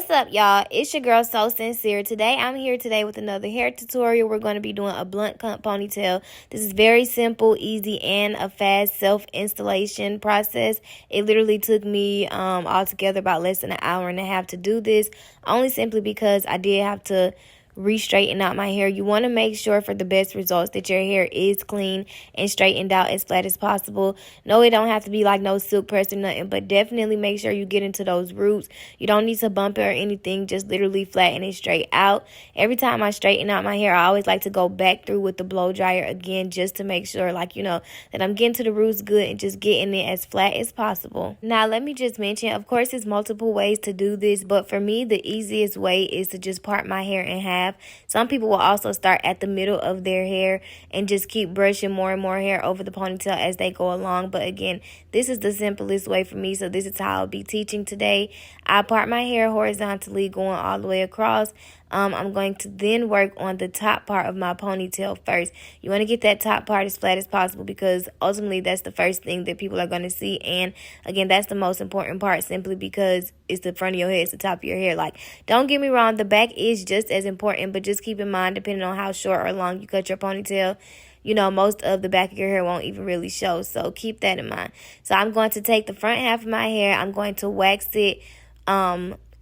What's up, y'all? It's your girl So Sincere. I'm here with another hair tutorial. We're going to be doing a blunt cut ponytail. This is very simple, easy, and a fast self-installation process. It literally took me altogether about less than an hour and a half to do this, only simply because I did have to re-straighten out my hair. You want to make sure for the best results that your hair is clean and straightened out as flat as possible. No, it don't have to be like no silk press or nothing, but definitely make sure you get into those roots. You don't need to bump it or anything, just literally flatten it straight out. Every time I straighten out my hair, I always like to go back through with the blow dryer again, just to make sure, like, you know, that I'm getting to the roots good and just getting it as flat as possible. Now, let me just mention, of course, there's multiple ways to do this, but for me, the easiest way is to just part my hair in half. Some people will also start at the middle of their hair and just keep brushing more and more hair over the ponytail as they go along. But again, this is the simplest way for me, so this is how I'll be teaching today. I part my hair horizontally going all the way across. I'm going to then work on the top part of my ponytail first. You want to get that top part as flat as possible because ultimately that's the first thing that people are going to see. And again, that's the most important part simply because it's the front of your hair, it's the top of your hair. Like, don't get me wrong, the back is just as important, but just keep in mind, depending on how short or long you cut your ponytail, you know, most of the back of your hair won't even really show. So keep that in mind. So I'm going to take the front half of my hair, I'm going to wax it,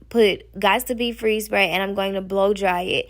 put Got to Be Free spray, and I'm going to blow dry it.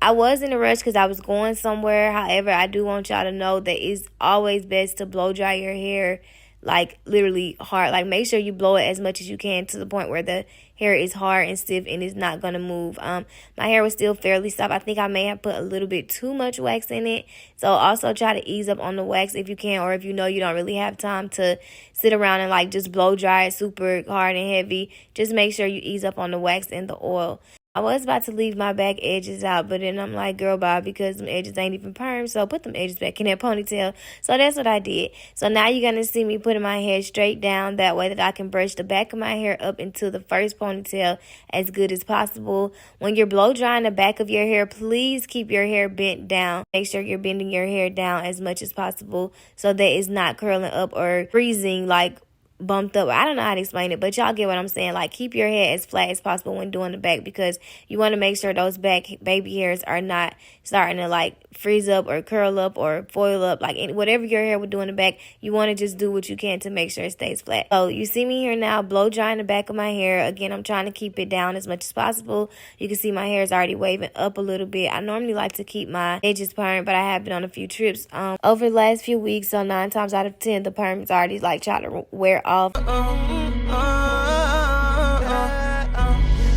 I was in a rush because I was going somewhere. However, I do want y'all to know that it's always best to blow dry your hair, like, literally hard. Like, make sure you blow it as much as you can to the point where the hair is hard and stiff and it's not going to move. My hair was still fairly soft. I think I may have put a little bit too much wax in it. So also try to ease up on the wax if you can, or if you know you don't really have time to sit around and like just blow dry it super hard and heavy. Just make sure you ease up on the wax and the oil. I was about to leave my back edges out, but then I'm like, girl, bye, because them edges ain't even perm, so put them edges back in that ponytail. So that's what I did. So now you're going to see me putting my hair straight down that way that I can brush the back of my hair up into the first ponytail as good as possible. When you're blow drying the back of your hair, please keep your hair bent down. Make sure you're bending your hair down as much as possible so that it's not curling up or freezing like bumped up. I don't know how to explain it, but y'all get what I'm saying. Like, keep your hair as flat as possible when doing the back because you want to make sure those back baby hairs are not starting to like freeze up or curl up or foil up. Like, whatever your hair would do in the back, you want to just do what you can to make sure it stays flat. So you see me here now blow drying the back of my hair. Again, I'm trying to keep it down as much as possible. You can see my hair is already waving up a little bit. I normally like to keep my edges permed, but I have been on a few trips over the last few weeks, so 9 times out of 10 the perm is already like trying to wear off.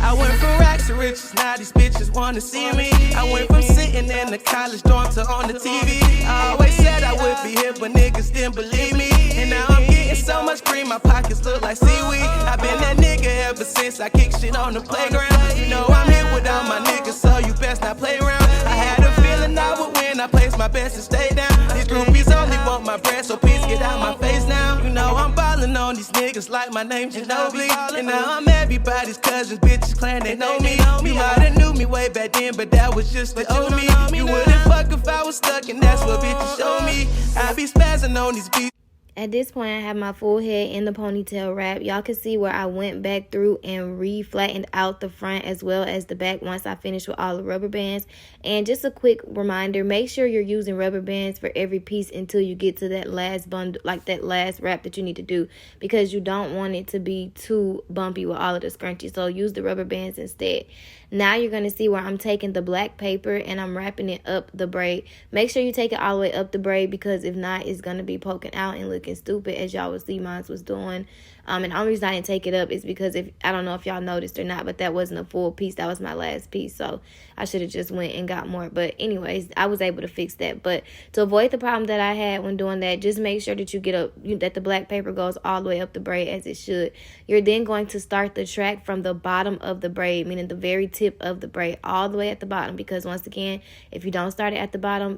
I went from rags to riches, now these bitches wanna see me. I went from sitting in the college dorm to on the TV. I always said I would be here, but niggas didn't believe me. And now I'm getting so much green, my pockets look like seaweed. I've been that nigga ever since I kicked shit on the playground. You know I'm here with all my niggas, so you best not play around. I had a feeling I would win, I placed my best to stay down. These groupies only want my bread, so please get out my face now. You know I'm ballin' on these niggas like my name's Ginobili. And now I'm everybody's cousins, bitches claim they know me. You might've knew me way back then, but that was just the old me. You wouldn't fuck if I was stuck, and that's what bitches show me. I be spazzing on these beats. At this point, I have my full head in the ponytail wrap. Y'all can see where I went back through and re-flattened out the front as well as the back once I finished with all the rubber bands. And just a quick reminder, make sure you're using rubber bands for every piece until you get to that last bundle, like that last wrap that you need to do, because you don't want it to be too bumpy with all of the scrunchies. So use the rubber bands instead. Now you're going to see where I'm taking the black paper and I'm wrapping it up the braid. Make sure you take it all the way up the braid because if not, it's going to be poking out and looking stupid as y'all would see mine was doing. And the only reason I didn't take it up is because I don't know if y'all noticed or not, but that wasn't a full piece. That was my last piece. So I should have just went and got more. But anyways, I was able to fix that. But to avoid the problem that I had when doing that, just make sure that you get that the black paper goes all the way up the braid as it should. You're then going to start the track from the bottom of the braid, meaning the very tip of the braid all the way at the bottom. Because once again, if you don't start it at the bottom,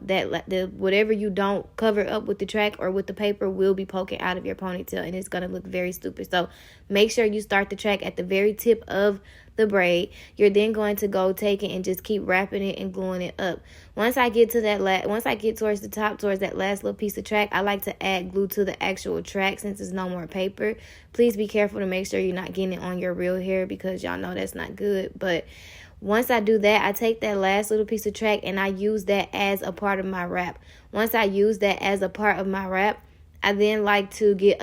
whatever you don't cover up with the track or with the paper will be poking out of your ponytail, and it's going to look very stupid. So make sure you start the track at the very tip of the braid. You're then going to go take it and just keep wrapping it and gluing it up. Once I get to that once I get towards the top, towards that last little piece of track, I like to add glue to the actual track since there's no more paper. Please be careful to make sure you're not getting it on your real hair, because y'all know that's not good. But once I do that, I take that last little piece of track and I use that as a part of my wrap. Once I use that as a part of my wrap, I then like to get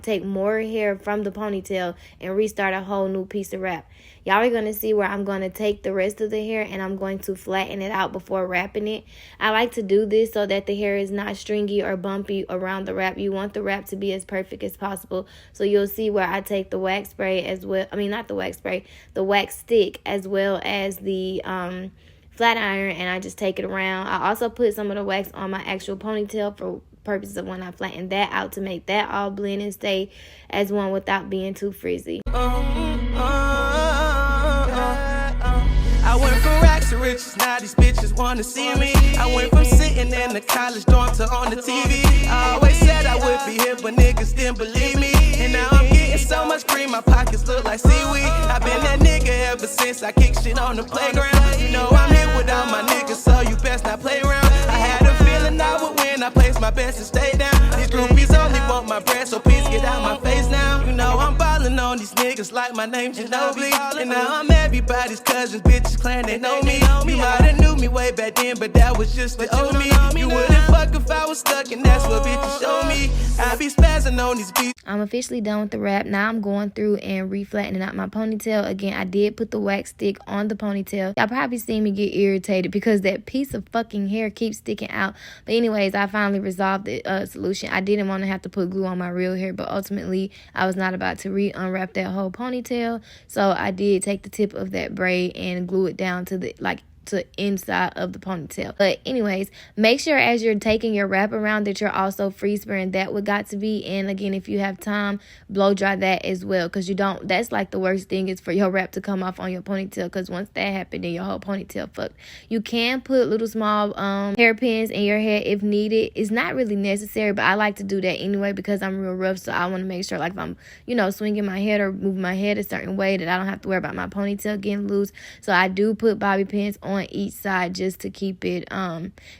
take more hair from the ponytail and restart a whole new piece of wrap. Y'all are going to see where I'm going to take the rest of the hair and I'm going to flatten it out before wrapping it. I like to do this so that the hair is not stringy or bumpy around the wrap. You want the wrap to be as perfect as possible. So you'll see where I take the wax spray as well. I mean, not the wax spray, the wax stick, as well as the flat iron, and I just take it around. I also put some of the wax on my actual ponytail for purposes of when I flatten that out, to make that all blend and stay as one without being too frizzy. I went from racks to riches, now these bitches wanna see me. I went from sitting in the college dorm to on the TV. I always said I would be here, but niggas didn't believe me. And now I'm getting so much cream, my pockets look like seaweed. I've been that nigga ever since I kicked shit on the playground. You know I'm here with all my niggas, so you best not play around. I had a feeling I would win, I placed my best to stay down. These groupies only want my bread, so please get out my face now. You know I'm ballin' on these niggas like my name's Ginobili. And now I'm everybody's cousins, bitches claim they know me. You might've knew me way back then, but that was just the old me. You wouldn't fuck if I was stuck, and that's what bitches show me. I be spazzing on these beats. I'm officially done with the wrap. Now I'm going through and reflattening out my ponytail. Again, I did put the wax stick on the ponytail. Y'all probably seen me get irritated because that piece of fucking hair keeps sticking out. But anyways, I finally resolved the solution. I didn't want to have to put glue on my real hair, but ultimately I was not about to unwrap that whole ponytail. So I did take the tip of that braid and glue it down to the to inside of the ponytail. But anyways, make sure as you're taking your wrap around that you're also freeze spraying that what got to be. And again, if you have time, blow dry that as well, because you don't, that's like the worst thing is for your wrap to come off on your ponytail, because once that happened, then your whole ponytail fucked. You can put little small hairpins in your hair if needed. It's not really necessary, but I like to do that anyway because I'm real rough. So I want to make sure, like, if I'm, you know, swinging my head or moving my head a certain way, that I don't have to worry about my ponytail getting loose. So I do put bobby pins on each side just to keep it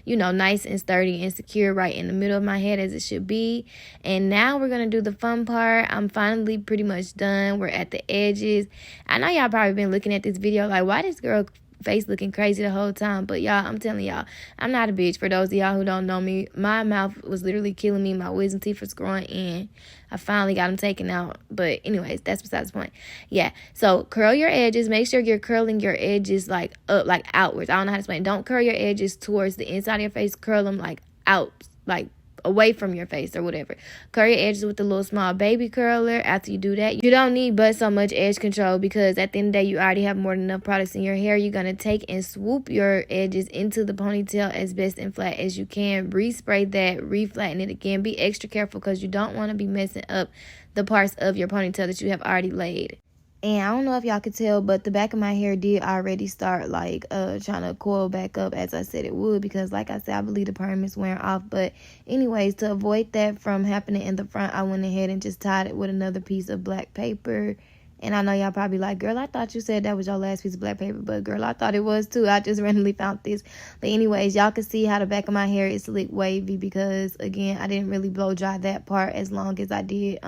you know, nice and sturdy and secure right in the middle of my head as it should be. And now we're gonna do the fun part. I'm finally pretty much done. We're at the edges. I know y'all probably been looking at this video like, why this girl face looking crazy the whole time? But y'all, I'm telling y'all, I'm not a bitch. For those of y'all who don't know me, my mouth was literally killing me. My wisdom teeth was growing in. I finally got them taken out. But anyways, that's besides the point. Yeah, so curl your edges. Make sure you're curling your edges like up, like outwards. I don't know how to explain. Don't curl your edges towards the inside of your face. Curl them like out, like away from your face or whatever. Curl your edges with the little small baby curler. After you do that, you don't need but so much edge control, because at the end of the day, you already have more than enough products in your hair. You're going to take and swoop your edges into the ponytail as best and flat as you can. Respray that, reflatten it again. Be extra careful because you don't want to be messing up the parts of your ponytail that you have already laid. And I don't know if y'all could tell, but the back of my hair did already start like trying to coil back up, as I said it would, because like I said, I believe the perm is wearing off. But anyways, to avoid that from happening in the front, I went ahead and just tied it with another piece of black paper. And I know y'all probably like, girl, I thought you said that was your last piece of black paper. But girl, I thought it was too. I just randomly found this. But anyways, y'all can see how the back of my hair is slick wavy, because again, I didn't really blow dry that part as long as I did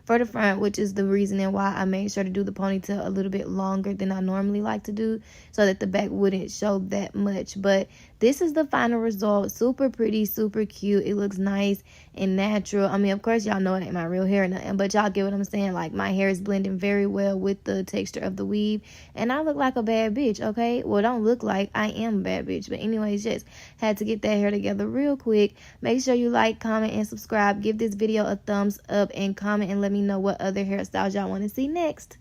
for the front, which is the reason why I made sure to do the ponytail a little bit longer than I normally like to do, so that the back wouldn't show that much. But this is the final result. Super pretty, super cute. It looks nice and natural. I mean, of course, y'all know it ain't my real hair or nothing, but y'all get what I'm saying. Like, my hair is blending very well with the texture of the weave, and I look like a bad bitch, okay? Well, don't look like, I am a bad bitch. But anyways, just had to get that hair together real quick. Make sure you like, comment, and subscribe. Give this video a thumbs up and comment and let me know what other hairstyles y'all want to see next.